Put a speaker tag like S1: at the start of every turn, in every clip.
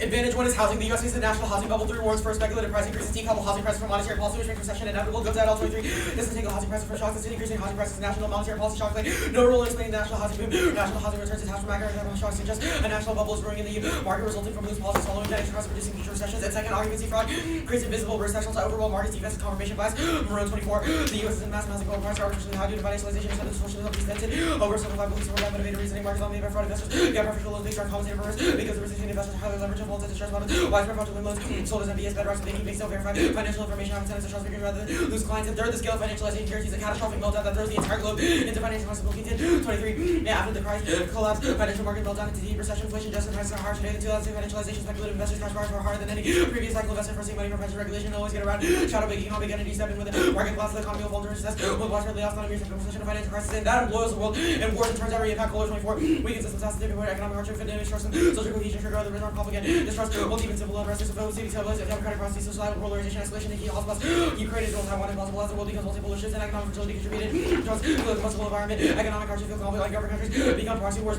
S1: Advantage 1 is housing. The U.S. faces a national housing bubble through warrants for speculative price increases, decouple housing prices from monetary policy, which makes recession inevitable. Goes out all 23. This is taking housing prices from shocks. The city increasing housing prices, national monetary policy shocks. No rule in explaining the national housing boom. National housing returns attached from macroeconomic shocks suggest a national bubble is brewing in the market resulting from loose policies following that interest producing future recessions. And second, occupancy fraud creates invisible recessional to overall markets, defensive confirmation bias. Maroon 24. The U.S. is in massive housing bubble prices are artificially high due to financialization and socially extended. Oversimplified beliefs for that motivated reasoning. Markets dominated by fraud investors. Get preferential loans based on compensated for risk because the recession investors are highly leveraged and voltage distress models. Widespread fraudulent loans sold as MBS bedrocks so they can make self-verified financial information on tenants of trust figures rather than lose clients. And third, the scale of financialization guarantees a catastrophic meltdown that throws the entire globe into financial instability. 23. After the crisis collapse, financial market meltdown into deep recession, inflation, justice prices are higher today than 2002. Financialization, speculative investors crash bars are harder than any previous cycle. Investment for money from pension regulation always get around. Shadow banking, economic entities step in with the market collapse, the economy will fall into recess. With widespread layoffs, not a mere recession of financial crisis, and that embroils the world and wars and turns every impact. Color 24. Weakens systems, has to take economic hardship, fitness, trust, and social cohesion, trigger other return conflict and distrust. Will deepen civil unrest, cities, democratic processes, societal polarization, escalation, and key hotspots. Ukraine is the most Taiwan impossible as the world becomes multipolar shifts and economic fragility contributed to the possible environment. Economic hardship, feel conflict, like government countries become proxy wars.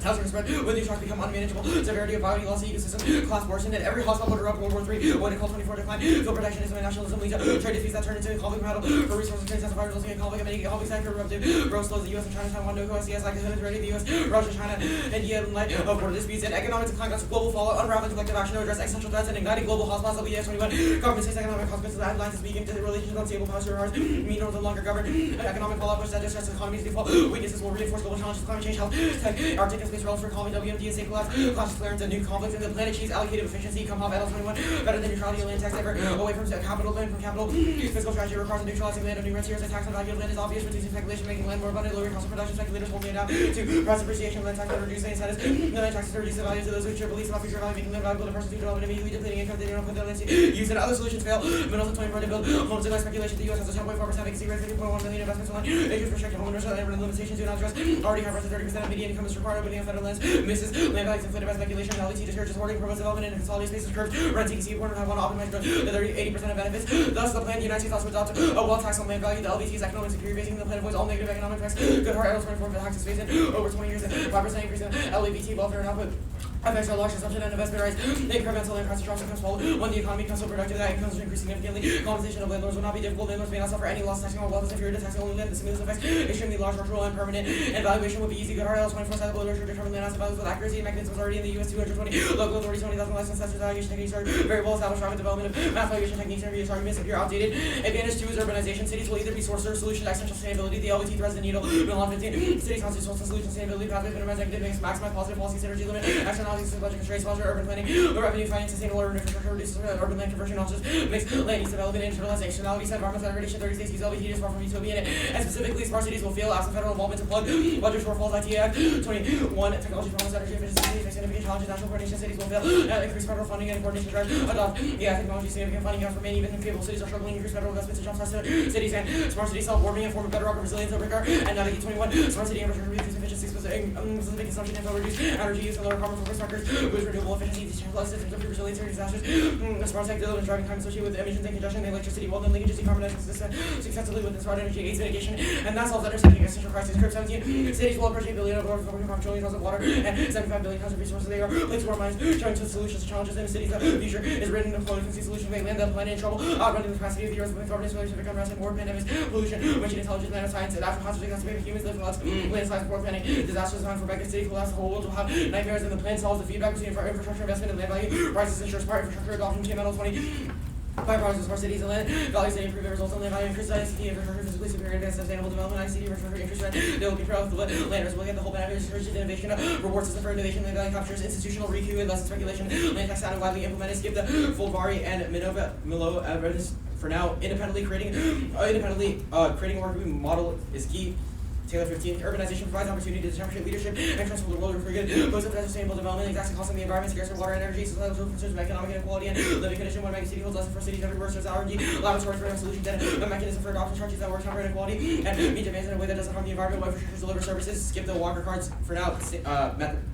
S1: Housing spread, when these shocks become unmanageable, severity of biology loss of ecosystem, class worsened, and every hostile border up World War III, when it calls 24 decline, field protectionism and nationalism leads to trade disputes that turn into a conflict battle for resources, trade sense of resulting in conflict, and many conflicts that could eruptive growth slows the U.S. and China, Taiwan, no OSCS, like the ready the U.S., Russia, China, and yet in light of border disputes and economic decline, comes global fallout, unraveling collective action to address existential threats, and igniting global hotspots of the ES21. Government states economic consequences of lines to speak into the relations of unstable powers to ours, mean no longer governed, economic fallout push that distress economies default, weaknesses will reinforce global challenges, climate change, health, tech, Arctic and space relevant for economy, DSA collapse clearance and new conflicts, and the planet cheese allocated efficiency come off L21 better than neutrality of land tax ever away from capital land from capital. Fiscal strategy requires neutralizing land on new rentiers. The tax on value of land is obvious, reducing speculation, making land more abundant, lowering cost of production. Speculators hold land out to price appreciation of land tax that reduce the incentives. The land taxes to reduce the value to those who share beliefs about future value, making land valuable to persons who develop and immediately depleting income they don't put their land to use. And other solutions fail. Minerals of 24 to build homes and speculation. The U.S. has a 10.4% vacancy rate, 50.1 million investments on land. Issues restricted home owners and limitations do not address. Already have 30% of median income is required opening of federal lands. Misses land values inflated by speculation. LET discourages hoarding, promotes development, and consolidated spaces curves. Rent TKC corner have one optimized growth. The 80% of benefits. Thus, the plan the United States also adopt a wealth tax on land value. The LVT is economic security, basing the plan avoids all negative economic effects. Good heart, L24 for the tax is phased in over 20 years. 5% increase in LAVT welfare and output. Affects our large consumption and investment rights. They prevent land prices drops and swallowed. When the economy becomes so productive that incomes increase significantly, compensation of landlords will not be difficult. Landlords may not suffer any loss taxing on wealth as inferior to taxing only land. The stimulus effects extremely large, structural, and permanent. And valuation will be easy. Good L24 sizable literature determine land asset values with accuracy. Mechanisms already in the U.S. 220 local authorities 20,000 licensed assessors valuation techniques are very well established. Rapid development of math valuation techniques and arguments appear outdated. Advantage 2 is urbanization. Cities will either be source or solution to existential sustainability. The LVT threads the needle. Milan 15. Cities constitute source and solution sustainability. Pathways minimize negative things. Maximize positive policy synergy limit. Externalities budget constraints. Urban planning, the revenue finance, sustainable urban infrastructure, reduces urban land conversion, also makes land use development, internalization, externalities, environmental degradation, 30 states use LVT is far from utopian, and specifically smart cities will fail absent federal involvement to plug budget shortfalls. IT Act 21, technology promise, energy efficiency, face significant challenges, national coordination, cities will fail, increase federal funding and coordination drive, adopt technology, significant funding gaps remain, even capable cities are struggling, increase federal investments to jumpstart cities, and smart cities self-warming and form a bedrock of resilience over regard, and navigate 21, smart city infrastructure, reduce efficiency, specific consumption, and reduce energy use, and lower carbon footprint structures, boost renewable efficiency, decentralized systems of resilience and disasters, smart tech delivers driving time associated with emissions and congestion, and electricity, well then linkages decarbonizing successfully with smart energy aids mitigation, and that solves understanding essential crisis. Curve 17, cities will approach $8 billion of water, 4.5 trillion tons of water, and 75 billion tons of resources. They are linked to our minds, showing to solutions to challenges in the cities. The future is written in floating solutions make land that planet in trouble, outrunning the capacity of the earth with governance, civic unrest, and war, pandemics, pollution, machine intelligence, nanoscience, and natural hazards against humans live floods, landslides, war planning, disasters designed for mega city collapse. The whole world will have nightmares, and the plan solves the feedback between infrastructure investment and land value. Prices ensures smart infrastructure adoption. TML 20. Byproducts of smart cities and land values that improve the results on land value, increase ICT infrastructure, physically superior, advanced sustainable development, ICT infrastructure, interest rate. They will be proud of the landers will get the whole benefit of research and innovation, reward system for innovation, land value captures, institutional recoup, and less speculation. Land tax sounded widely implemented. Skip the Fulvari and Milo evidence for now. Independently creating work model is key. Taylor 15, urbanization provides opportunity to demonstrate leadership and transform the world for good. Both of sustainable development, exacting costs on the environment, scarcer water, energy, societal concerns of economic inequality, and living condition. One mega city holds lesson for cities everywhere, serves R&D, laboratories for solutions, and a mechanism for adopting strategies that work counter inequality, and meet demands in a way that doesn't harm the environment. What infrastructure deliver services. Skip the Walker cards for now.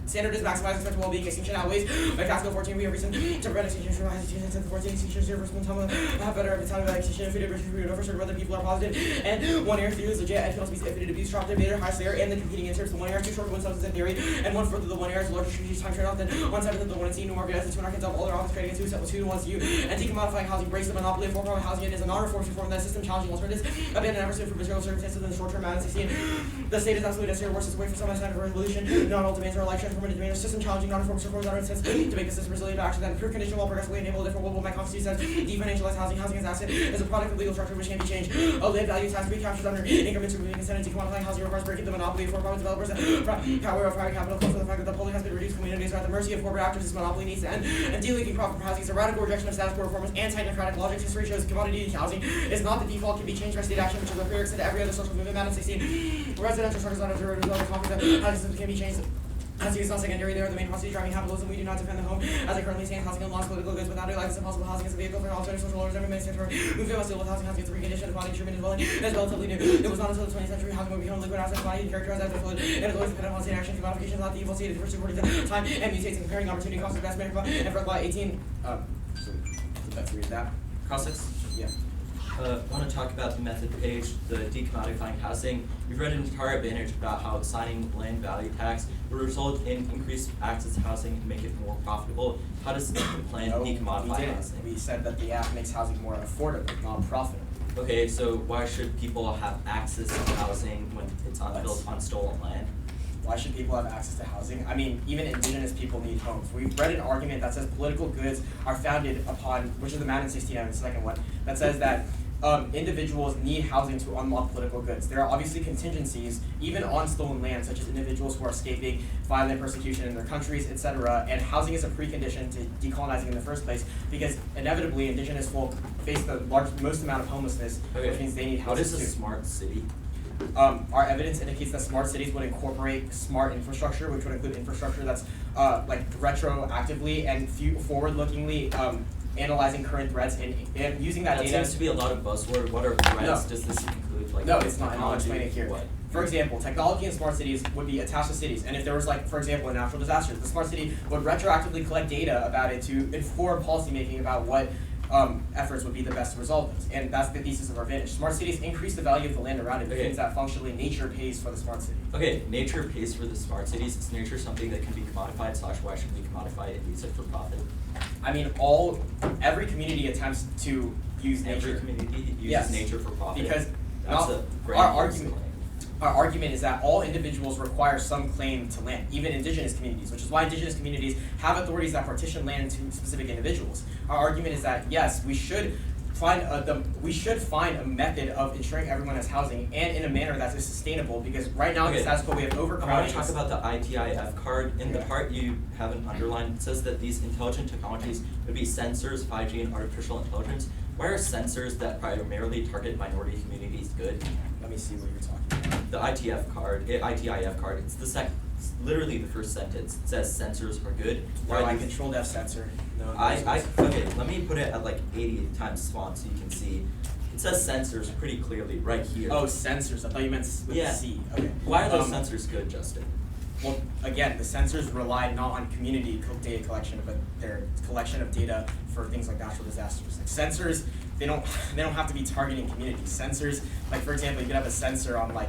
S1: Standard is maximizing expected well-being. Extinction outweighs. By Casco 14, we have reason to prevent extinction from hesitation since the 14 extinction zero versus one have better every time about extinction if we did over certain whether people are positive. And one air theory is legit and can also be if it abused. disruptive data highest layer and the competing interests. The one error is too short of one substance in theory, and one further the one error is larger strategic time trade-off than 1/7 of the 1 in C. No more guys, the 2 narcans of all their office trading and 2 to 1 to you. And decomodifying housing breaks the monopoly of for-profit housing and is a non-reformist reform that system challenging alternatives. Abandon efforts for material circumstances in the short term. Madden 16. The state is absolutely necessary. Worse is a way for some kind of revolution. Not all demands are like transformative demands. System challenging non-reformist reforms that are sense to make the system resilient to action. That improved condition will progressively enable a different world. My constitution says definancialized housing. Housing as asset is a product of legal structure which can be changed. A land value tax recaptured under increments removing incentive. Decomodifying housing requires breaking the monopoly for private developers. Power of private capital comes from the fact that the public has been reduced. Communities are at the mercy of corporate actors. This monopoly needs to end. And de-leaking profit from housing is a radical rejection of status quo reforms and technocratic logic. History shows commodity housing is not the default, can be changed by state action, which is a prerequisite to every other social movement. Madden 16. Residential structures are derivative of the conflict that housing systems can be changed. Housing is not secondary, they are the main process driving capitalism. We do not defend the home as it currently stands. Housing unlocks political goods without a life is impossible. Housing is a vehicle for alternative social orders. Every man stands for movement must deal with housing. Housing is a precondition of body treatment and dwelling. It is relatively new. It was not until the 20th century housing would become a liquid asset body characterized as a fluid. It is always dependent on state action. Commodification is not the evil state. It differs according to time and mutates in comparing opportunity cost of investment and for law 18. So let's read that.
S2: Cross-6?
S1: Yeah.
S2: I want to talk about the method page, the decommodifying housing. We've read an entire advantage about how assigning land value tax will result in increased access to housing and make it more profitable. How does the plan decommodify housing?
S3: We said that the act makes housing more affordable, not profitable.
S2: Okay, so why should people have access to housing when it's built on stolen land?
S3: Why should people have access to housing? I mean, even indigenous people need homes. We've read an argument that says political goods are founded upon, which is the Madden 16 and the second one, that says that individuals need housing to unlock political goods. There are obviously contingencies, even on stolen land, such as individuals who are escaping violent persecution in their countries, etc. And housing is a precondition to decolonizing in the first place, because inevitably indigenous folk face the most amount of homelessness, which means they need housing too.
S2: What is a smart city?
S3: Our evidence indicates that smart cities would incorporate smart infrastructure, which would include infrastructure that's like retroactively and forward-lookingly analyzing current threats and using that data.
S2: That seems to be a lot of buzzword. What are threats?
S3: No.
S2: Does this include like
S3: No, it's not, and I'll explain it here.
S2: What?
S3: For example, technology in smart cities would be attached to cities, and if there was, like, for example, a natural disaster, the smart city would retroactively collect data about it to inform policymaking about what efforts would be the best to resolve those. And that's the thesis of our advantage. Smart cities increase the value of the land around it, which means that functionally nature pays for the smart city.
S2: Okay, nature pays for the smart cities. Is nature something that can be commodified, / why should we commodify it and use it for profit?
S3: I mean, every community attempts to use nature.
S2: Every community uses nature for profit.
S3: Because
S2: that's a great
S3: our argument is that all individuals require some claim to land, even indigenous communities, which is why indigenous communities have authorities that partition land to specific individuals. Our argument is that, yes, we should find a method of ensuring everyone has housing and in a manner that is sustainable, because right now in the status quo we have overcrowding.
S2: I want to talk about the ITIF card. In the part you have an underline, it says that these intelligent technologies would be sensors, 5G, and artificial intelligence. Why are sensors that primarily target minority communities good?
S3: Let me see what you're talking about.
S2: The ITIF card, it's literally the first sentence. It says sensors are good.
S3: Why I controlled F sensor. No,
S2: okay, let me put it at like 80 times font so you can see. It says sensors pretty clearly right here.
S3: Oh, sensors. I thought you meant with C. Okay.
S2: Why are those sensors good, Justin?
S3: Well, again, the sensors rely not on community data collection, but their collection of data for things like natural disasters. Like sensors, they don't have to be targeting communities. Sensors, like for example, you could have a sensor on
S2: right,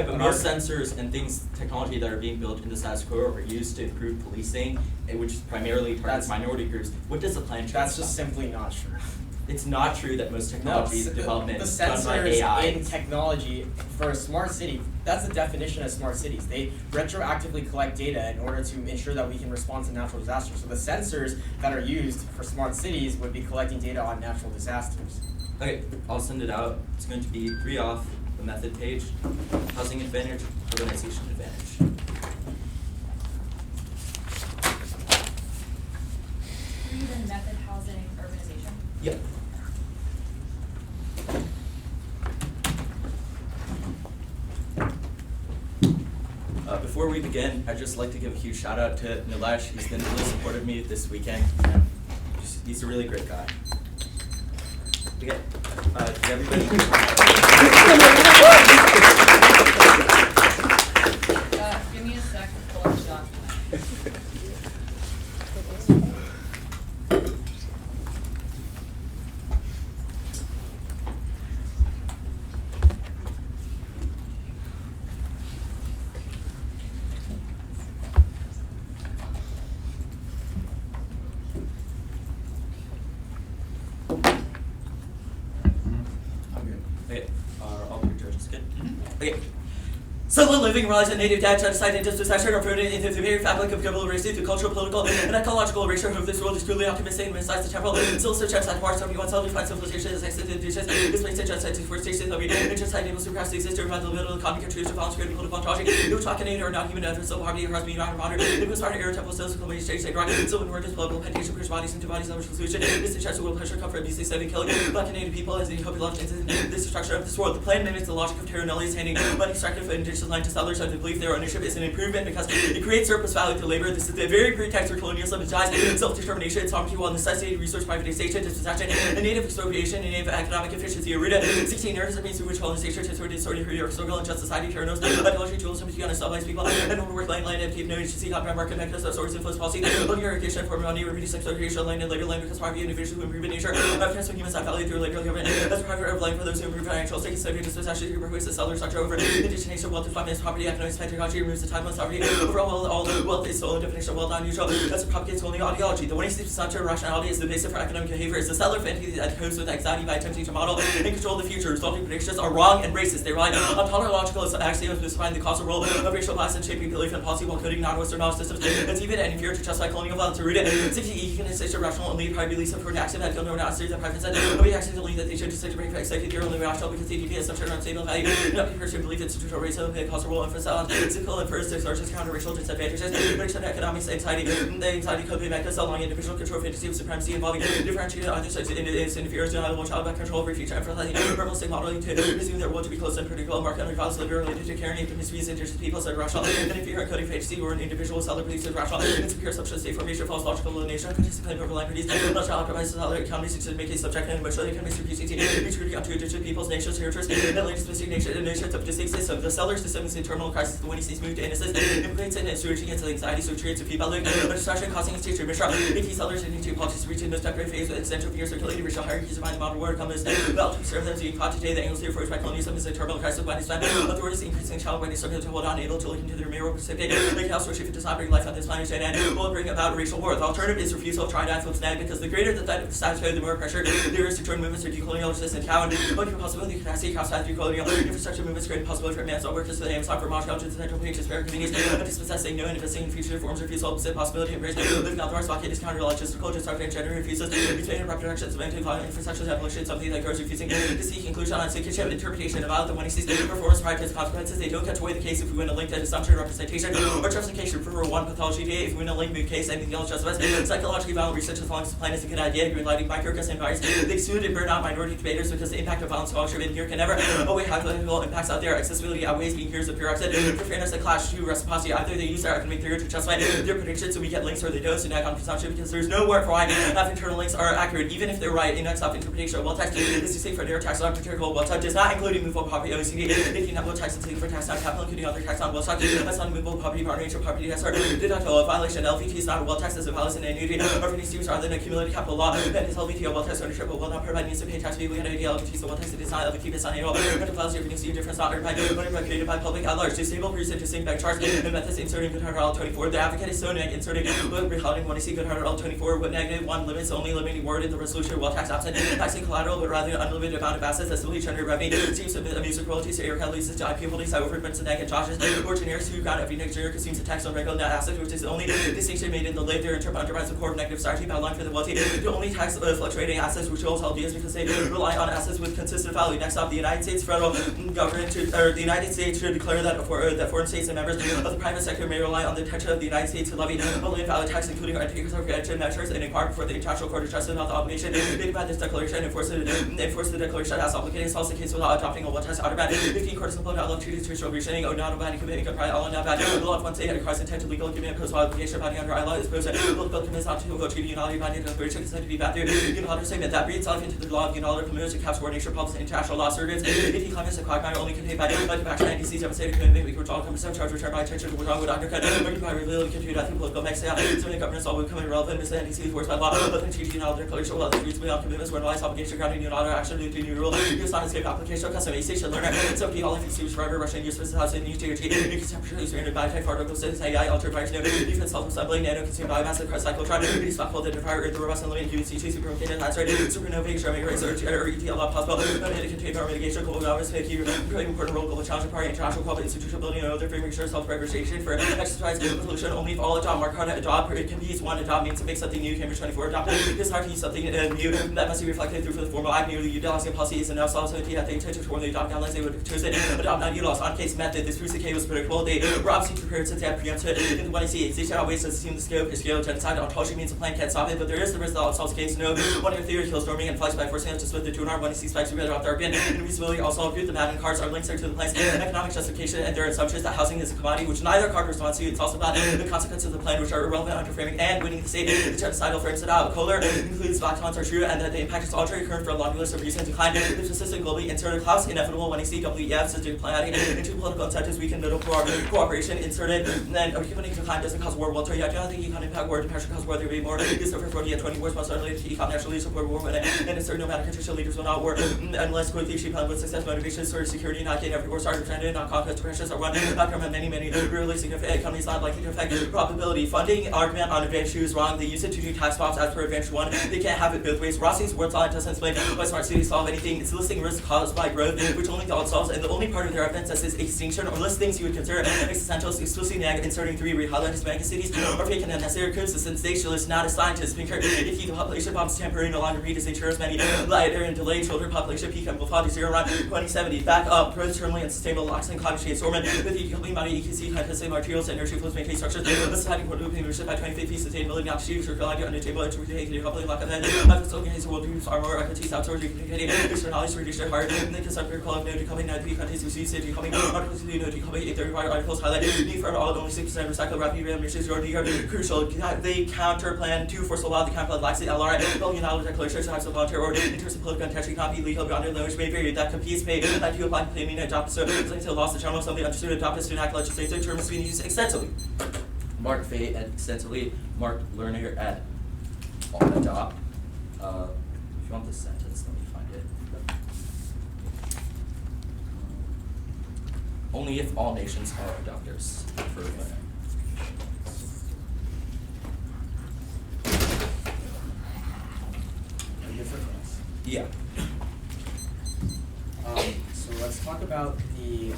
S2: but most sensors and technology that are being built in the status quo are used to improve policing, which primarily targets minority groups. What does the plan change?
S3: That's just simply not true.
S2: It's not true that most technology development is done by AI.
S3: The sensors in technology for a smart city, that's the definition of smart cities. They retroactively collect data in order to ensure that we can respond to natural disasters. So the sensors that are used for smart cities would be collecting data on natural disasters.
S2: Okay, I'll send it out. It's going to be 3 off the method page. Housing advantage, urbanization advantage.
S4: Read the method housing urbanization.
S2: Yep. Before we begin, I'd just like to give a huge shout out to Nilesh. He's been really supportive of me this weekend. He's a really great guy. Okay, did everybody?
S4: Give me a sec to pull up the document.
S2: Okay, are all three judges good? Okay. Settler living relies on native data genocide and dispossession are rooted into the very fabric of global race due to cultural, political, and ecological erasure of this world is truly optimistic and besides the temporal. Still so genocide wars, everyone self-defined civilization is existed in dishes, displaced in genocide to deforestation of and genocide enables to suppress the existence of the middle economic contribution to violence, creating political ontology. No talking or non-human efforts, so poverty across being around water. It was part of air temple cells, colonial stage, state rock. So when we're just global pentation, push bodies into bodies, leverage solution. This is will pressure come from abuse, saving, killing black and native people as the hope launched into this destruction of this world. The plan mimics the logic of Terra Nullius handing money extracted from indigenous land to settlers under believe their ownership is an improvement because it creates surplus value to labor. This is the very pretext for colonialism, ties self-determination, sovereignty, while necessitated resource privatization, dispossession, and native expropriation, and native economic efficiency. Aruda, 16 years of means through which colonization has sorted your struggle and just society, terranos, idolatry, tools, sympathy on civilized people, and overworked land, and keep no agency, copyright market mechanisms, of source influence policy, looking irrigation, form money, reducing exploitation, land and labor, land because poverty and individuals who improve in nature, transform humans that value through labor government, as a private of land for those who improve financial status, slavery, dispossession, pervasive settler structure over indigenation, wealth, and finance, property, economics, pedagogy, removes the time of sovereignty, overall all wealth is stolen, definition of wealth unusual, that's a propagates only ideology. The one he seems to rationality is the basis for economic behavior, is the settler fantasy that codes with anxiety by attempting to model and control the future. Resulting predictions are wrong and racist. They rely on tautological axioms to define the causal role of racial class and shaping belief and policy while coding non-Western knowledge systems. It's even and inferior to justify colonial violence. To root it, 60 can insist rational only private release of an action that feel no not series of private said. Nobody accidentally that they should just break expected you're only rational because ADP has some sort of unstable value. Not be person believe institutional racism play a causal role and for physical and first sources counter racial disadvantages, prediction economics, anxiety, the anxiety coping mechanisms along individual control fantasy of supremacy involving differentiated other sides in its interference deniable child back control over future emphasizing verbal state modeling to presume their will to be close and predictable market under violence labor related to carrying into mysteries indigenous peoples that are rational and inferior coding fantasy or an individual seller believes is rational insecure substance state formation false logical elimination contested claim over liberties not shall optimize seller economies to make a subject and emotional economies to PCT security onto indigenous peoples nations territories and latest specific nation and nations of distinct system the seller system is a terminal crisis when he sees moved to innocence implicates in and surging into anxiety so treats of people like a distraction causing his teacher Mishra if sellers and into politics reaching this temporary phase with essential fear circulating racial hierarchies of mind model word comes about to serve them to be caught today the angles here forged by colonialism is a terminal crisis when it's found authorities increasing child when they struggle to hold on able to look into their mirror precipitate like house worship does not bring life on this planet and will bring about racial war the alternative is refusal of trying to influence nag because the greater the threat of the status quo the more pressure there is to turn movements to decolonial resistant cow and only possibility capacity across that decolonial infrastructure movements create possibility for man's workers to the Amazon for Moscow to the central page to spare convenience and dispossessing no investing in future forms refusal opposite possibility embrace living outdoors pocket is counter logistical just targeting gender refuses between abrupt directions of anti-violent infrastructure evolution something that grows refusing to seek inclusion on kitchen interpretation about the when he sees performance prior to its consequences they don't catch away the case if we win a link to assumption representation or justification for one pathology day if we win a link move case anything else justifies psychologically violent research as long as the plan is a good idea green lighting microgus and virus they soon and burn out minority debaters because the impact of violence scholarship in here can never away how political impacts out there accessibility outweighs being here's of pure upset for fairness that clash to reciprocity either they use their economic theory to justify their predictions so we get links or they don't so nag on consumption because there's no word for why half internal links are accurate even if they're right in next interpretation of well text is to say for their tax on particular well text does not include movable property OECD if you have no tax and for tax on capital including other tax on well text that's not movable property bar nature property tax or deductible violation LVT is not a well text as a violation and annuity or for these students rather than accumulated capital law that is LVT or well text ownership but will not provide needs to pay tax fee we had idea LVT so well text is not LVT is not annual but the files everything see difference not created by public at large disable reason to sing back charge and methods inserting good heart 24 the advocate is so neg inserting recalling when I see good heart 24 with negative one limits only limiting word in the resolution well tax absent taxing collateral but rather unlimited amount of assets that still generate revenue seems to music royalties to air leases to IP holdings however it's a neg and charges or generics who got every next year seems to tax on regular net assets which is the only distinction made in the late there undermines the core of negative society outline for the wealthy the only tax fluctuating assets which holds ideas because they rely on assets with consistent value next up the United States federal government the United States should declare that foreign states and members of the private sector may rely on the intention of the United States to levy only invalid tax including anti-corruption measures and in part before the International Court of Justice about the obligation made by this declaration and enforce the declaration as obligated is also the case without adopting a well test automatic 15 courts simple not love treaties to restore restraining oh not about committing a prior all not bad the law of one state had a cross intent to legal given imposed obligation binding under law is posted will commits not to go treaty unality binding declaration is said to be bad through unilateral statement that breeds itself into the law of unilateral commitments to caps coordination problems international law surveys if he claims a quagmire only contained by the back 96 policies devastated commitment, we were all coming some charge returned by attention, we're talking with Dr. Cut, working by revealing continued nothing political mix, so many governments all becoming relevant, misleading, see forced by law, nothing teaching all their colors, so well, the streets without commitments, were realized obligation, grounding new order, action, new rule, use not escape application, custom station learner, so all if you see forever, Russian use for house in new TRT, new contemporary surrounded by type articles, AI, altered virus, new defense, self-assembly, nano consumed biomass, cross cyclotron, these stockhold, the fire, the robust and living human CT, superlocated, that's right, supernovae, extremely research, or ETL, not possible, not to contain power mitigation, global governance, make you play important role, global challenge, party, international quality, institutional building, and other framing, sure, self-regulation for exercise, pollution, only if all adopt, mark hard, adopt, it can be one adopt means to make something new, Cambridge 24, adopt, it's hard to use something new, that must be reflected through for the formal act, nearly utilizing policies and now solves the that they intended to formally adopt guidelines, they would choose it, adopt not utilize on case method, this proves the case was predictable, they were obviously prepared since they had preempted, in the 1AC, they shall ways to assume the scope, genocide, ontology means the plan can't stop it, but there is the risk that it solves case, no, one of your theory kills storming and flies by forcing us to split the 2 and R, 1AC spikes, we better off their bin, and reasonably also agree the Madden cards are linked to the plan's economic justification and their assumptions that housing is a commodity, which neither card responds to, it's also about the consequences of the plan, which are irrelevant under framing and winning the state, the genocidal frames it out, Kohler includes black talents are true, and that the impact is already occurring for a long list of reasons, decline, the persistent globally inserted class, inevitable, 1AC, WEF, system planning, into political incentives, weaken middle cooperation, inserted, and then economic decline doesn't cause war, Walter, yeah, I don't think econ impact war, depression cause war, there will be more, is over 40 and 20 wars, most related to econ nationally support war, and it's certain no matter constitutional leaders will not war, unless quickly she plan with success, motivation, sort of security, not gain every war, started trended, not conquest, depressions are one, not from many, really significant economies not likely to affect probability, funding, argument on advantage is wrong, they use it to do tax swaps as per advantage 1, they can't have it both ways, Rossi's words on it doesn't explain why smart cities solve anything, it's listing risks caused by growth, which only God solves, and the only part of their evidence that says extinction or list things you would consider existential, exclusively negative, inserting 3 re-highlighted mega cities, or fake and unnecessary curves, a sensationalist, not a scientist, pinker, if the population bombs temporary, no longer read as insurers, many lighter and delayed children population peak and will fall to 0 around 2070, back up, terminally unsustainable locks and climate change, storming, with the complete money, EQC, high-intensity materials, and energy flows, maintain structures, deciding what looping leadership by 2050, sustainability, not achieved, circularity, under table, interpretation, coupling, lack of head, life organization, world peace, armor, expertise, outsourcing, communicating, externalities, reduce their heart, and they can start critical of no decoming, not be countries, receive, say, decoming, articles, no decoming, 835 articles, highlight, need for all, only 6% recycle, rapid reemissions, your crucial, they counter plan to force a law, the counter lacks the LRI, billion dollar declaration, types of volunteer order, in terms of political intention, cannot be legal beyond their language, may vary, that competes, pay, that you apply, pay, mean, adopt, so, until lost the channel, something understood, adopt, student act, legislative terms being used extensively. Mark Fay at extensively, Mark Lerner at adopt. If you want the sentence, let me find it. Only if all nations are adopters for Lerner. Yeah.
S3: So let's talk about the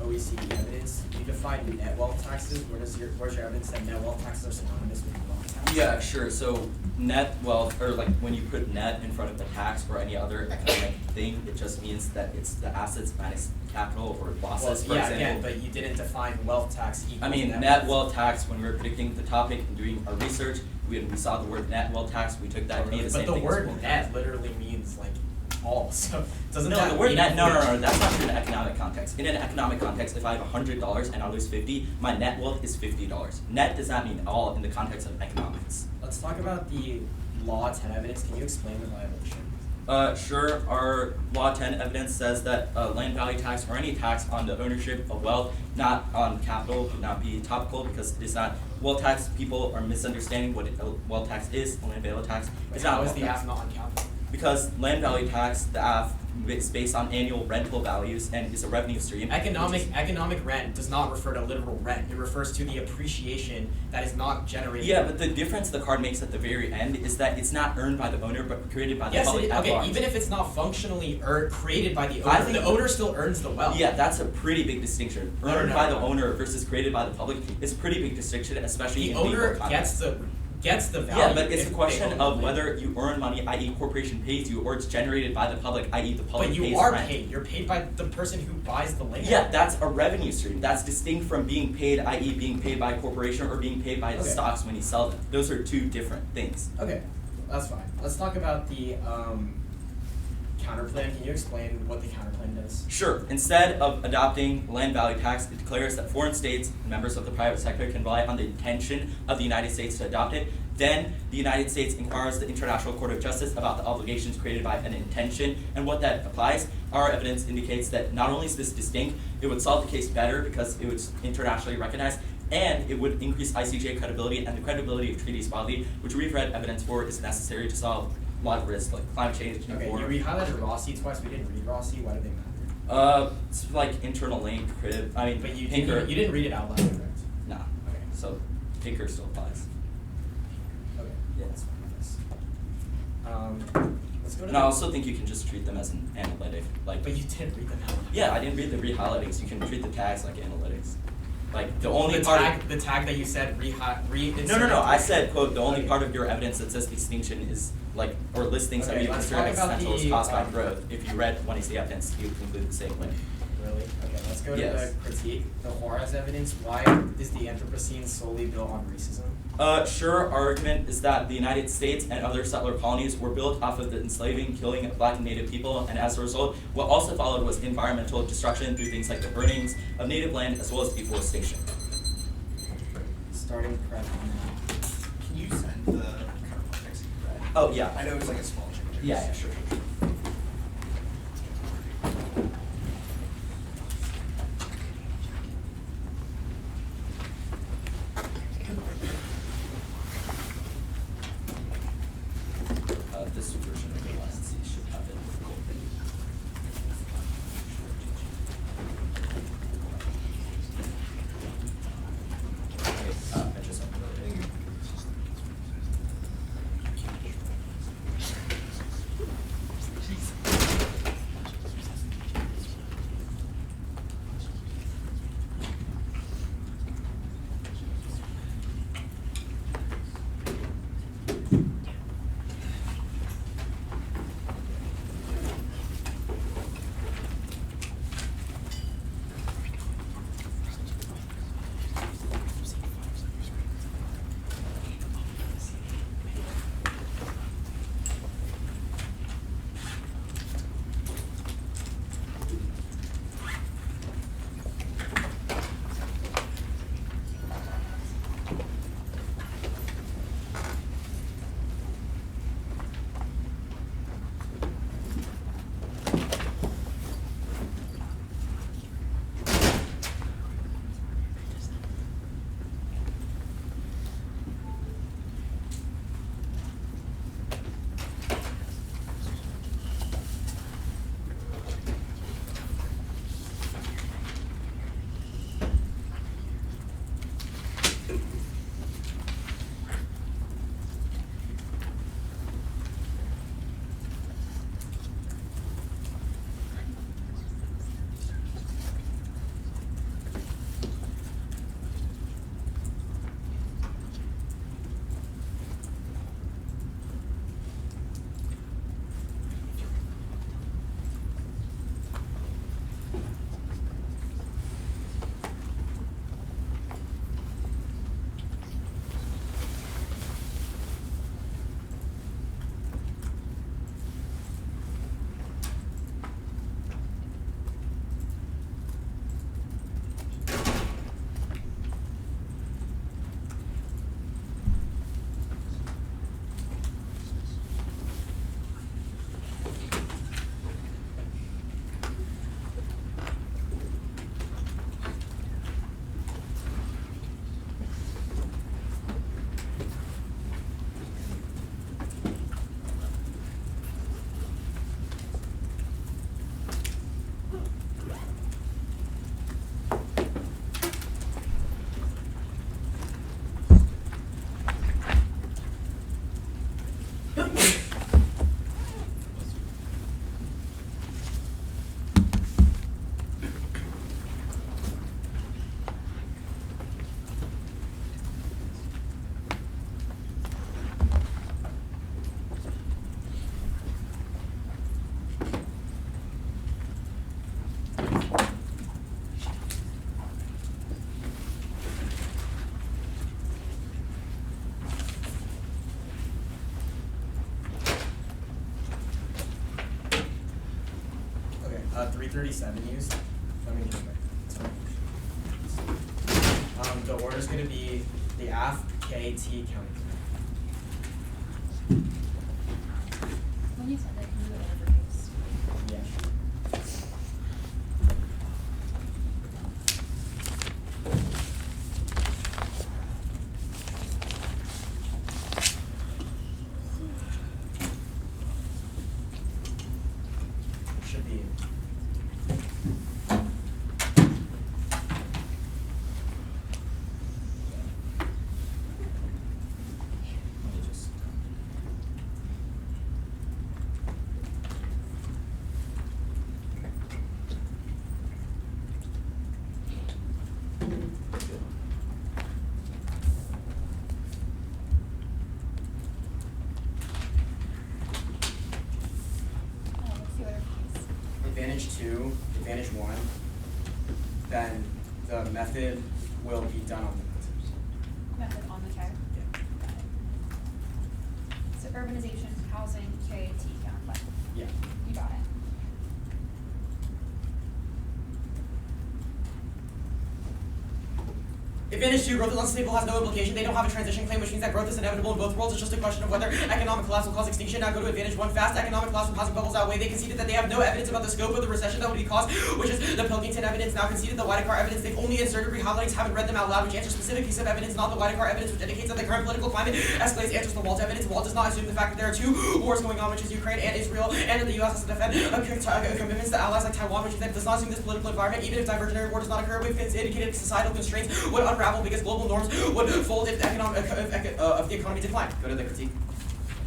S3: OECD evidence. You define net wealth taxes. Where's your evidence that net wealth taxes are synonymous with wealth tax?
S2: Yeah, sure. So net wealth, or like when you put net in front of the tax or any other economic thing, it just means that it's the assets minus capital or losses, for example.
S3: Again, but you didn't define wealth tax equals
S2: net wealth tax, when we were predicting the topic and doing our research, we saw the word net wealth tax, we took that to be the same thing.
S3: But the word net literally means like all, so doesn't that
S2: the word net, no, that's not in an economic context. In an economic context, if I have $100 and I lose 50, my net wealth is $50. Net does not mean all in the context of economics.
S3: Let's talk about the Law 10 evidence. Can you explain the violation?
S2: Sure. Our Law 10 evidence says that land value tax or any tax on the ownership of wealth, not on capital, would not be topical because it is not wealth tax. People are misunderstanding what wealth tax is. Land value tax is not
S3: How is
S2: wealth
S3: the
S2: tax.
S3: F not on capital?
S2: Because land value tax, the AF, is based on annual rental values and is a revenue stream.
S3: Economic rent does not refer to literal rent. It refers to the appreciation that is not generated.
S2: Yeah, but the difference the card makes at the very end is that it's not earned by the owner, but created by the public at large.
S3: Even if it's not functionally created by the owner, the owner still earns the wealth.
S2: Yeah, that's a pretty big distinction. Earned by the owner versus created by the public is a pretty big distinction, especially in legal
S3: owner
S2: context.
S3: gets the value.
S2: Yeah, but it's a question of whether you earn money, i.e. corporation pays you, or it's generated by the public, i.e. the public pays rent.
S3: But you are paid. You're paid by the person who buys the land.
S2: Yeah, that's a revenue stream. That's distinct from being paid, i.e. being paid by a corporation or being paid by the stocks when you sell them. Those are two different things.
S3: Okay, that's fine. Let's talk about the counterplan. Can you explain what the counterplan does?
S2: Sure. Instead of adopting land value tax, it declares that foreign states and members of the private sector can rely on the intention of the United States to adopt it. Then the United States inquires the International Court of Justice about the obligations created by an intention and what that applies. Our evidence indicates that not only is this distinct, it would solve the case better because it was internationally recognized, and it would increase ICJ credibility and the credibility of treaties broadly, which we've read evidence for is necessary to solve a lot of risks like climate change and
S3: Okay,
S2: war.
S3: we highlighted Rossi twice. We didn't read Rossi. Why did they matter?
S2: It's like internal link, crib. I mean,
S3: But you
S2: Pinker.
S3: didn't read it out loud, correct?
S2: Nah.
S3: Okay.
S2: So Pinker still applies.
S3: Okay.
S2: Yeah.
S3: That's fine. Let's go to.
S2: And I also think you can just treat them as an analytic. Like,
S3: But you didn't read them out loud.
S2: yeah, I didn't read the re-highlightings. You can treat the tags like analytics. Like the only
S3: the
S2: part.
S3: tag, the tag that you said
S2: No. I said, quote, the only part of your evidence that says distinction is like, or lists things that
S3: Okay,
S2: we
S3: let's
S2: consider
S3: talk about
S2: existential is
S3: the,
S2: caused by growth. If you read one is the evidence, you would conclude the same way.
S3: Really? Okay, let's go to
S2: Yes.
S3: the critique. The Juarez evidence. Why is the Anthropocene solely built on racism?
S2: Sure, our argument is that the United States and other settler colonies were built off of the enslaving, killing of black and native people, and as a result, what also followed was environmental destruction through things like the burnings of native land as well as deforestation.
S3: Starting prep on that.
S5: Can you send the current context you read?
S2: Oh, yeah.
S5: I know it's like a small change.
S2: Yeah, sure. This version of the last C should have it. Okay, I just uploaded it.
S3: Okay, 337 used. Let me just write. The order is going to be the AF, K, T, county. advantage 2, advantage 1, then the method will be done on the
S4: Method on the K.
S3: Yeah.
S4: Got it. So urbanization, housing, K, T, counterplay.
S3: Yeah.
S4: You got it.
S1: Advantage 2, growth is unstable, has no implication. They don't have a transition claim, which means that growth is inevitable in both worlds. It's just a question of whether economic collapse will cause extinction. Now go to advantage 1, fast economic collapse from housing bubbles outweigh. They conceded that they have no evidence about the scope of the recession that would be caused, which is the Pilkington evidence. Now conceded the Whitaker evidence. They've only inserted re-highlights, haven't read them out loud, which answers specific piece of evidence, not the Whitaker evidence, which indicates that the current political climate escalates, answers the Walt evidence. Walt does not assume the fact that there are 2 wars going on, which is Ukraine and Israel, and that the U.S. has to defend commitments to allies like Taiwan, which does not assume this political environment. Even if diversionary war does not occur, we've indicated societal constraints would unravel because global norms would fold if the economy declined. Go to the critique.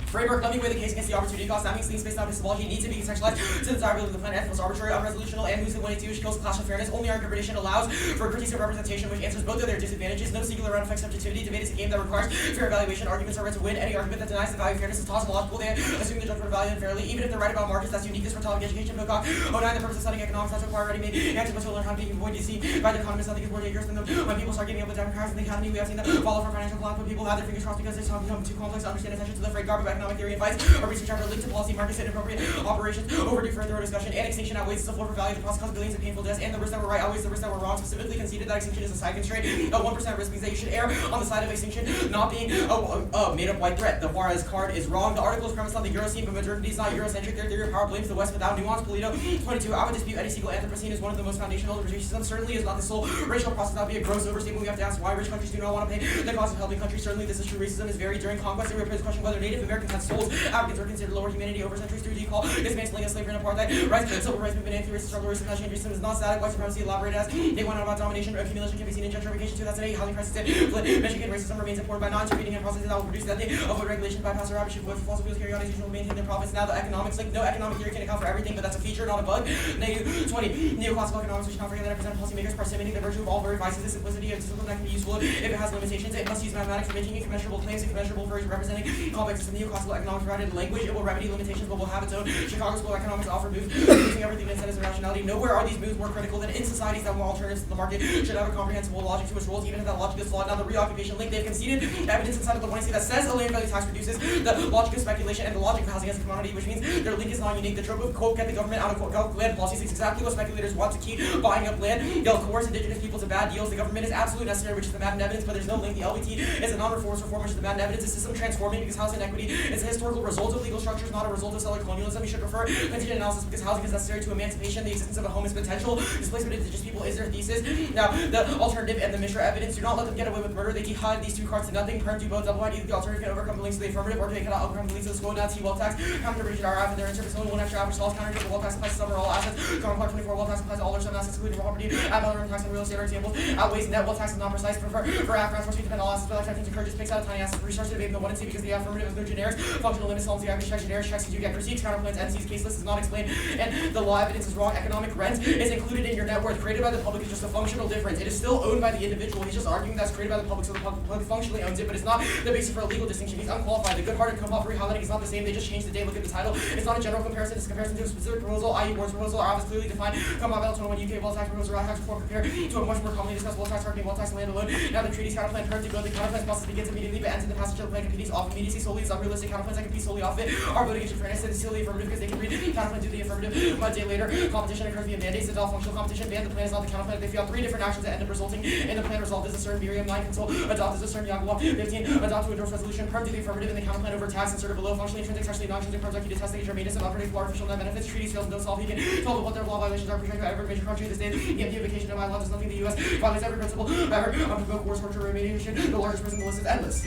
S1: Framework, let me weigh the case against the opportunity cost. That means things based on epistemology need to be contextualized to the desirability of the planet. Ethical is arbitrary, unresolutional, and moves to 182, which kills the clash of fairness. Only our interpretation allows for critiques of representation, which answers both of their disadvantages. No singular round effect subjectivity. Debate is a game that requires fair evaluation. Arguments are meant to win. Any argument that denies the value of fairness is tautological. They assume the judgment of value unfairly. Even if they're right about markets, that's uniqueness for topic education. Pocock. 09, the purpose of studying economics has required ready-made answers to learn how to avoid DC. By the economists, nothing is more dangerous than them. When people start giving up the democrats in the academy, we have seen them follow from financial collapse. When people have their fingers crossed because they become too complex to understand attention to the freight garb of economic theory invites a research effort linked to policy markets and inappropriate operations. Overdue for thorough discussion. And extinction outweighs the floor for value. The cost causes billions of painful deaths. And the risk that we're right outweighs the risk that we're wrong. Specifically conceded that extinction is a side constraint. A 1% risk means that you should err on the side of extinction, not being a made-up white threat. The Juarez card is wrong. The article is premised on the Eurocene, but modernity is not Eurocentric. Their theory of power blames the West without nuance. Polito 22. I would dispute any single Anthropocene is one of the most foundational of racism. Certainly is not the sole racial process. That would be a gross overstatement. We have to ask why rich countries do not want to pay the cost of helping countries. Certainly this is true. Racism is varied during conquest. And we raise the question whether Native Americans had souls. Africans were considered lower humanity over centuries through decall, dismantling of slavery and apartheid, rights, civil rights movement, anti-racist struggle, racism, national racism is not static, white supremacy elaborated as they went on about domination, accumulation can be seen in gentrification, 2008, housing crisis in Flint, Michigan, racism remains important by not intervening in processes that will produce deadly, avoid regulation, bypass or rubbish, avoid fossil fuels, carry on as usual, maintain their profits. Now the economics link, no economic theory can account for everything, but that's a feature, not a bug. Negative 20, neoclassical economics, we should not forget that represent policymakers, parsimony, the virtue of all very vices, the simplicity of discipline that can be useful if it has limitations. It must use mathematics for making incommensurable claims, incommensurable for representing complex system. Neoclassical economics provided language, it will remedy limitations, but will have its own. Chicago School of Economics offer moves, using everything in incentives and rationality. Nowhere are these moves more critical than in societies that want alternatives to the market should have a comprehensible logic to its rules, even if that logic is flawed. Now the reoccupation link, they've conceded evidence inside of the 1AC that says a land value tax reduces the logic of speculation and the logic of housing as a commodity, which means their link is not unique. The trope of quote, get the government out of quote, land policies is exactly what speculators want to keep buying up land. They'll coerce indigenous people to bad deals. The government is absolutely necessary, which is the Madden evidence, but there's no link. The LBT is a non-reformist reform, which is the Madden evidence. Is system transforming because housing inequity is a historical result of legal structures, not a result of settler colonialism. We should prefer contingent analysis because housing is necessary to emancipation. The existence of a home is potential. Displacement of indigenous people is their thesis. Now, the alternative and the Mishra evidence do not let them get away with murder. They jihad these 2 cards to nothing. Perm do both. Double either the alternative can overcome the links to the affirmative, or they cannot overcome the links to the school. Now, T-wealth tax. Counter region RF and their interest only one extra average false counter to wealth tax applies to some or all assets. Common part 24 wealth tax applies to all or some assets, including property. Ad tax on real estate are examples. Outweighs net wealth tax is not precise. Prefer for Afghans forced to depend on all assets, but like encourages picks out tiny assets resources to evade the 1 and C because the affirmative is no generics. Functional limits, solvency, average checks, generics checks, you get critiques, counterplans, NC's case list is not explained, and the law evidence is wrong. Economic rent is included in your net worth. Created by the public is just a functional difference. It is still owned by the individual. He's just arguing that's created by the public, so the public functionally owns it, but it's not the basis for a legal distinction. He's unqualified. The good-hearted come-up re-highlighting is not the same. They just changed the date. Look at the title. It's not a general comparison. It's a comparison to a specific proposal, i.e. Board's proposal. Our office clearly defined come-up L21 UK wealth tax proposal, tax reform compared to a much more commonly discussed wealth tax targeting wealth tax land alone. Now the treaty's counterplan terms to build the counterplans process begins immediately, but ends in the passage of the plan competes off immediacy solely is unrealistic. Counterplans that compete solely off it are voting against fairness and still the affirmative because they can read counterplan do the affirmative. A day later, competition occurs via mandates. It's all functional competition. Ban the plan is not the counterplan. They feel 3 different actions that end up resulting in the plan result is a certain Miriam 9 console, adopt is a certain Yagua 15, adopt to endorse resolution, perm to the affirmative in the counterplan over tax inserted below, functionally intrinsic, sexually non-intrinsic, perms like you detest the germanus and unpredictable artificial net benefits, treaties fails and don't solve. You can tell what their law violations are projected by every major country this day. The invocation of my law does nothing. The U.S. violates every principle ever unprovoked wars, torture, remediation. The largest prison list is endless.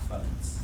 S2: Buttons.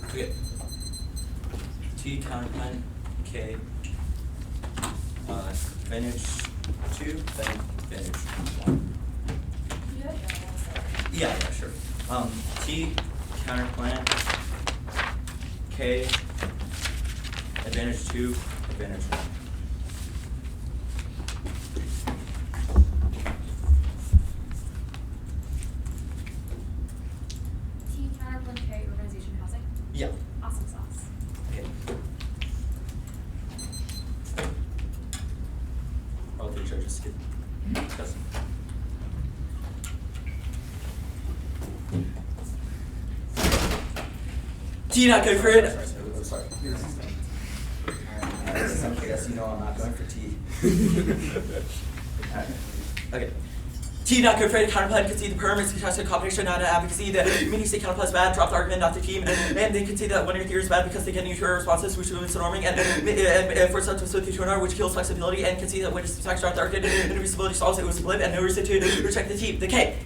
S2: Okay. T counterplan K. Advantage 2, then advantage 1. Yeah, sure. T counterplan K. Advantage 2, advantage 1.
S4: T counterplan K urbanization housing.
S2: Yeah.
S4: Awesome sauce.
S2: Okay. All three charges get discussed. T not go for it.
S3: Sorry. Alright, some chaos, you know I'm not going for T. Alright.
S2: Okay. T not go for it. Counterplan could see the permits, contested competition, not advocacy. The mini state counterplan is bad. Drop the argument, not the team. And they could see that one of your theories is bad because they can use your responses, which limits the norming, and for such with the which kills flexibility, and can see that when it's drop the argument, and visibility solves it was a blip, and no reason to reject the team. The K.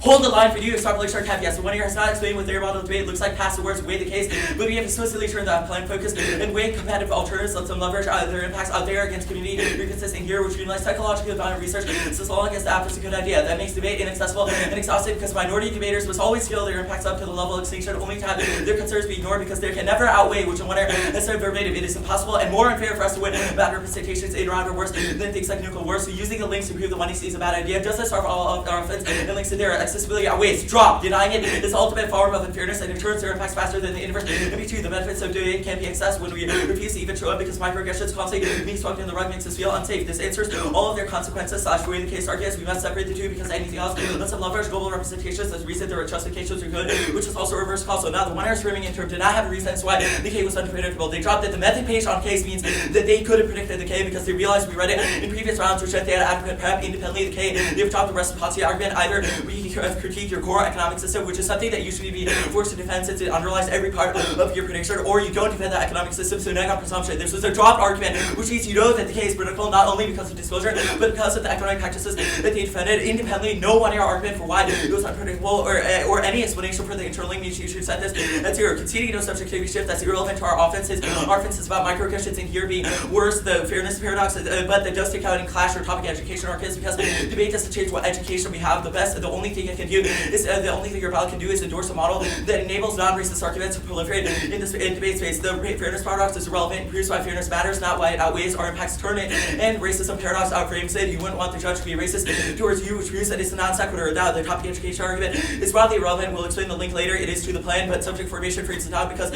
S2: Hold the line for you, stop lecture caveats. So one year has not explained what their model of debate looks like past the words, weigh the case, but we have explicitly turned the plan focus and weigh competitive alternatives, let them leverage their impacts out there against community. You're consistent here, which utilize psychologically bounded research. So as long as the app is a good idea, that makes debate inaccessible and exhaustive because minority debaters must always scale their impacts up to the level of extinction, only to have their concerns be ignored because they can never outweigh which one instead of verbatim. It is impossible and more unfair for us to win bad representations in round or worse than things like nuclear wars. So using the links to prove the one is a bad idea, just as our offense and links to their accessibility outweighs. Drop. Denying it is the ultimate form of unfairness and in turn their impacts faster than the universe. And B2, the benefits of doing it can't be accessed when we refuse to even show up because microaggressions constantly being swept in the rug makes us feel unsafe. This answers all of their consequences / the way the case argues. We must separate the two because anything else on some level global representations as reason their justifications are good, which is also reverse causal. Now the one-hour framing in term did not have a reason why the K was unpredictable. They dropped that the method page on case means that they could have predicted the K because they realized we read it in previous rounds which that they had adequate prep independently of the K. They've dropped the reciprocity argument. Either we critique your core economic system, which is something that you should be forced to defend since it underlies every part of your prediction, or you don't defend that economic system, so neg on presumption. This was a dropped argument, which means you know that the K is predictable not only because of disclosure, but because of the economic practices that they defended independently. No one-year argument for why it was unpredictable or any explanation for the internal link means you should set this at 0. Conceding no subjectivity shift that's irrelevant to our offenses. Our offense is about microaggressions in here being worse, the fairness paradox, but that does take out in clash or topic education arguments because debate doesn't change what education we have. The only thing it can do is the only thing your ballot can do is endorse a model that enables non-racist arguments to proliferate in debate space. The fairness paradox is irrelevant, proves why fairness matters, not why it outweighs or impacts turn it, and racism paradox outframes it. You wouldn't want the judge to be racist towards you, which proves that it's a non sequitur. Now, the topic education argument is broadly irrelevant. We'll explain the link later. It is to the plan, but subject formation frames it out because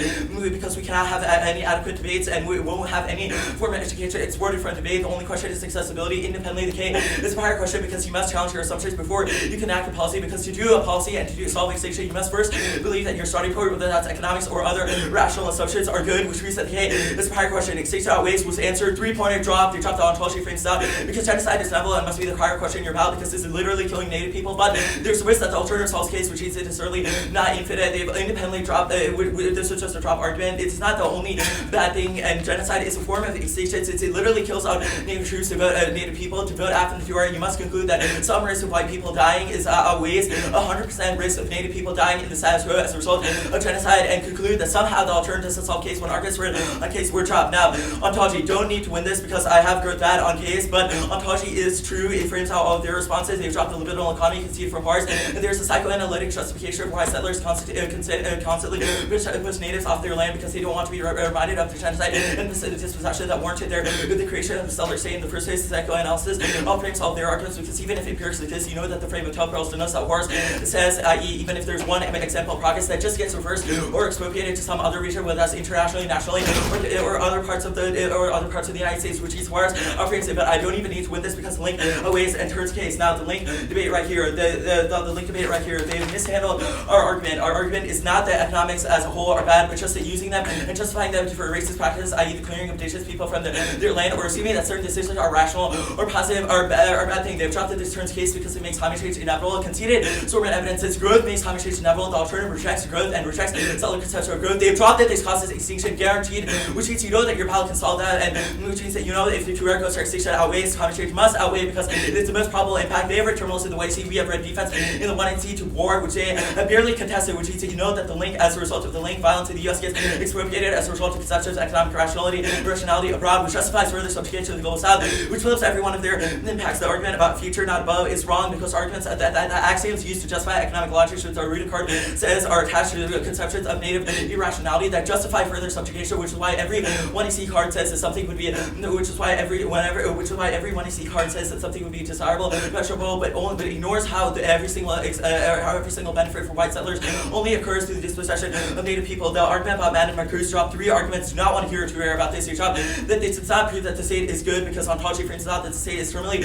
S2: we cannot have any adequate debates and we won't have any form of education. It's worded for a debate. The only question is accessibility. Independently, the K is a higher question because you must challenge your assumptions before you can act a policy. Because to do a policy and to do solve extinction, you must first believe that your starting point, whether that's economics or other rational assumptions, are good, which means that the K is a higher question. Extinction outweighs was answered. 3-pointer drop. They dropped the ontology frames out because genocide is level and must be the higher question in your ballot because this is literally killing Native people. But there's a risk that the alternative solves case, which means it is certainly not infinite. They've independently dropped. This was just a drop argument. It's not the only bad thing, and genocide is a form of extinction. It literally kills out Native troops to vote Native people to vote after the Thur. You must conclude that some risk of white people dying is outweighs 100% risk of Native people dying in the status quo as a result of genocide, and conclude that somehow the alternative to solve case when arguments were on case were dropped. Now, ontology don't need to win this because I have heard that on case, but ontology is true. It frames out all of their responses. They've dropped the libidinal economy, you can see it from bars, and there's a psychoanalytic justification for why settlers constantly push natives off their land because they don't want to be reminded of the genocide and the dispossession that warranted the creation of the settler state in the first place. The psychoanalysis all frames all of their arguments because even if it appears like this, you know that the frame of Tell denotes that wars says, i.e., even if there's one example of progress that just gets reversed or expropriated to some other region, whether that's internationally, nationally, or other parts of the United States, which is wars frames it. But I don't even need to win this because the link weighs and turns case. Now the link debate right here, the link debate right here, they mishandled our argument. Our argument is not that economics as a whole are bad, but just that using them and justifying them for racist practices, i.e., the clearing of indigenous people from their land, or assuming that certain decisions are rational or positive or bad thing. They've dropped the this turns case because it makes climate change inevitable. Conceded assortment evidence says growth makes climate change inevitable. The alternative rejects growth and rejects settler conception of growth. They've dropped that this causes extinction guaranteed, which means you know that your ballot can solve that, and which means that you know that if the two-rare goes for extinction outweighs, climate change must outweigh because it's the most probable impact. They have read terminals in the White Sea. We have read defense in the 1 and C to war, which they have barely contested, which means that you know that the link, as a result of the link, violence in the U.S. gets expropriated as a result of conceptions of economic rationality abroad, which justifies further subjugation of the global south, which flips every one of their impacts. The argument about future, not above, is wrong because arguments that axioms used to justify economic logic, which our rooted card says are attached to the conceptions of native irrationality that justify further subjugation, which is why every 1EC card says that something would be, which is why every 1EC card says that something would be desirable, measurable, but ignores how every single benefit for white settlers only occurs through the dispossession of native people. The argument about Madden and Marcuse dropped 3 arguments. Do not want to hear too rare about this. They dropped that they does not prove that the state is good because ontology frames out that the state is terminally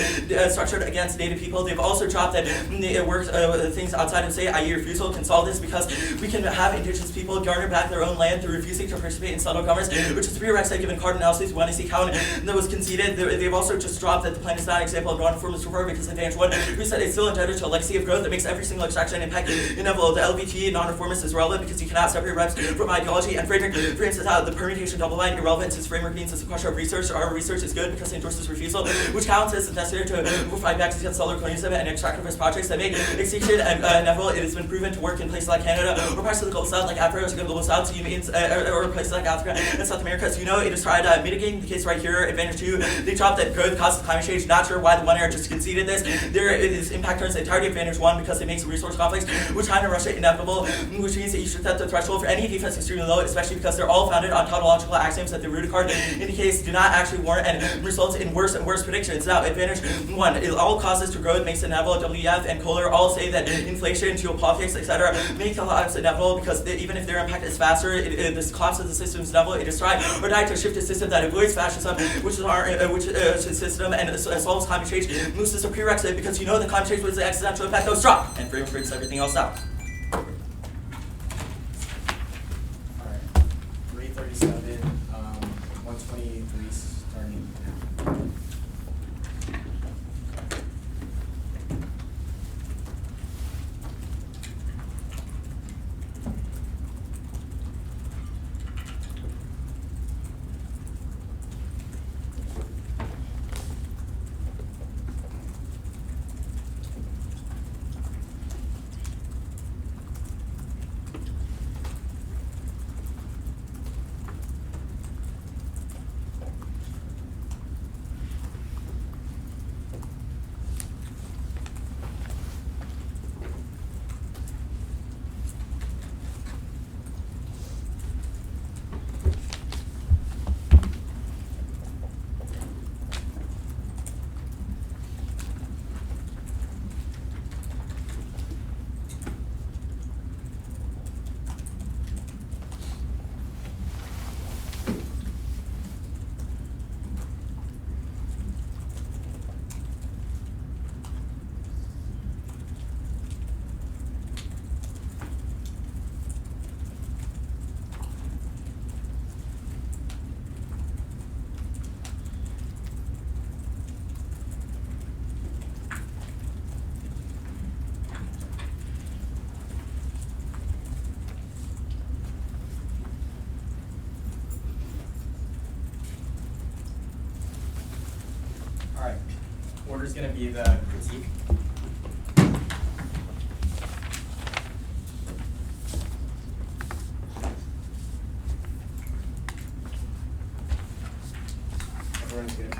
S2: structured against native people. They've also dropped that it works things outside of state, i.e. refusal, can solve this because we can have indigenous people garner back their own land through refusing to participate in settled commerce, which is prerequisite given card analysis. When I see count that was conceded, they've also just dropped that the plan is not an example of non-conformance reform because advantage one who said it's still indebted to a legacy of growth that makes every single extraction impact inevitable. The LBT non-reformist is relevant because you cannot separate reps from ideology, and Frederick frames it out the permutation double line irrelevant since framework means it's a question of research. Our research is good because it endorses refusal, which counts as necessary to fight back against settler colonialism and extractivist projects that make extinction inevitable. It has been proven to work in places like Canada or parts of the global south like Africa or the global south, so you mean, or places like Africa and South America. So you know it has tried mitigating the case right here. Advantage 2, they dropped that growth causes climate change. Not sure why the 1 error just conceded this. There is impact turns the entirety of advantage 1 because it makes resource conflicts with China and Russia inevitable, which means that you should set the threshold for any defense extremely low, especially because they're all founded on tautological axioms that the rooted card indicates do not actually warrant and results in worse and worse predictions. Now, advantage 1, all causes to growth makes inevitable. WEF and Kohler all all say that inflation, geopolitics, etc., make collapse inevitable because even if their impact is faster, this collapse of the system is inevitable. It is try or die to shift a system that avoids fascism, which is our system, and solves climate change. Moves is a prerequisite because you know that climate change was the existential impact that was dropped, and frame brings everything else out.
S3: Alright. 337, 123 starting now. Alright. Order's gonna be the critique. Everyone's good.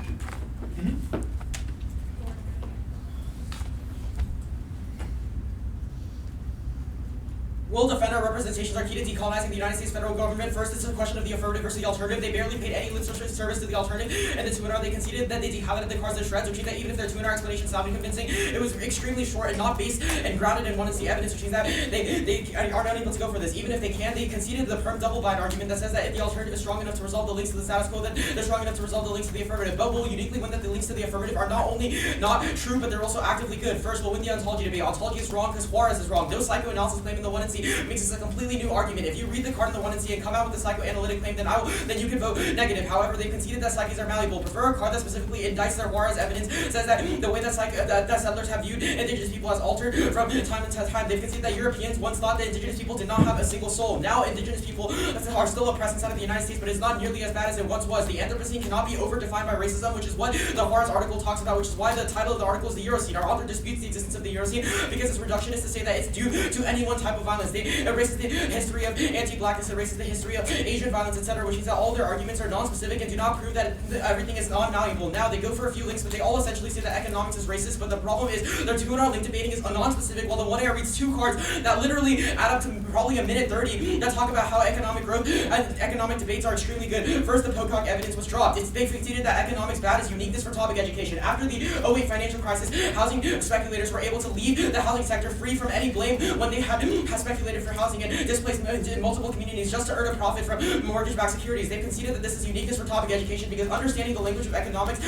S1: Will defend our representations are key to decolonizing the United States federal government. First, it's a question of the affirmative versus the alternative. They barely paid any lip service to the alternative, and the 2NR, they conceded that they dehighlighted the cars to shreds, which means that even if their 2NR explanation sounded convincing, it was extremely short and not based and grounded in 1C evidence, which means that they are not able to go for this. Even if they can, they conceded the perm double-bind argument that says that if the alternative is strong enough to resolve the links to the status quo, then they're strong enough to resolve the links to the affirmative. But will uniquely win that the links to the affirmative are not only not true, but they're also actively good. First, we'll win the ontology debate. Ontology is wrong because Juarez is wrong. No psychoanalysis claim in the 1C makes this a completely new argument. If you read the card in the 1C and come out with a psychoanalytic claim, then you can vote negative. However, they conceded that psyches are malleable. Prefer a card that specifically indicts their Juarez evidence, says that the way that settlers have viewed indigenous people has altered from time to time. They've conceded that Europeans once thought that indigenous people did not have a single soul. Now indigenous people are still oppressed inside of the United States, but it's not nearly as bad as it once was. The Anthropocene cannot be over-defined by racism, which is what the Juarez article talks about, which is why the title of the article is the Eurocene. Our author disputes the existence of the Eurocene because it's reductionist to say that it's due to any one type of violence. They erases the history of anti-blackness, erases the history of Asian violence, etc., which means that all their arguments are non-specific and do not prove that everything is non-malleable. Now, they go for a few links, but they all essentially say that economics is racist, but the problem is their 2NR link debating is non-specific, while the 1AR reads two cards that literally add up to probably a minute 30 that talk about how economic growth and economic debates are extremely good. First, the Pocock evidence was dropped. They conceded that economics bad is uniqueness for topic education. After the 08 financial crisis, housing speculators were able to leave the housing sector free from any blame when they had speculated for housing and displaced in multiple communities just to earn a profit from mortgage-backed securities. They've conceded that this is uniqueness for topic education because understanding the language of economics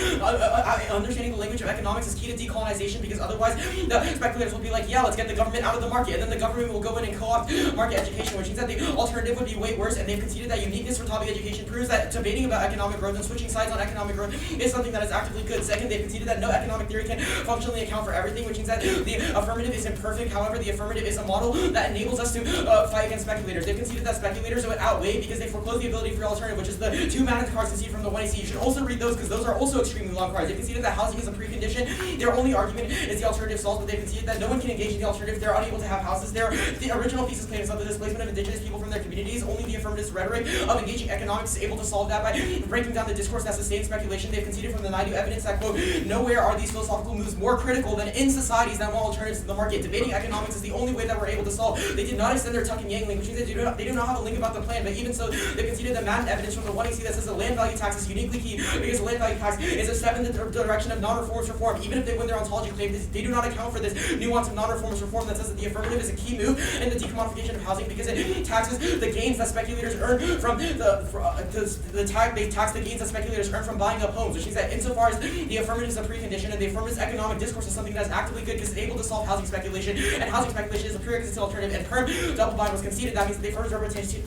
S1: is key to decolonization, because otherwise the speculators will be like, yeah, let's get the government out of the market, and then the government will go in and co-opt market education, which means that the alternative would be way worse. And they've conceded that uniqueness for topic education proves that debating about economic growth and switching sides on economic growth is something that is actively good. Second, they've conceded that no economic theory can functionally account for everything, which means that the affirmative is imperfect. However, the affirmative is a model that enables us to fight against speculators. They've conceded that speculators would outweigh because they foreclose the ability for the alternative, which is the two Madden cards conceded from the 1AC. You should also read those because those are also extremely long cards. They've conceded that housing is a precondition. Their only argument is the alternative solves, but they've conceded that no one can engage in the alternative if they're unable to have houses. The original thesis claims that the displacement of indigenous people from their communities, only the affirmativist rhetoric of engaging economics is able to solve that by breaking down the discourse that sustains speculation. They've conceded from the Naidu evidence that, quote, nowhere are these philosophical moves more critical than in societies that want alternatives to the market. Debating economics is the only way that we're able to solve. They did did not extend their tuck and yang link, which means they do not have a link about the plan, but even so, they conceded the Madden evidence from the 1AC that says the land value tax is uniquely key because the land value tax is a step in the direction of non-reformist reform. Even if they win their ontology claim, they do not account for this nuance of non-reformist reform that says that the affirmative is a key move in the decommodification of housing because it taxes the gains that speculators earn from they tax the gains that speculators earn from buying up homes, which means that insofar as the affirmative is a precondition and the affirmative economic discourse is something that is actively good because it's able to solve housing speculation, and housing speculation is a prerequisite alternative, and perm double bind was conceded, that means that the affirmative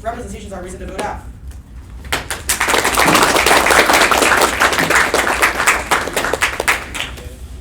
S1: representations are a reason to vote out.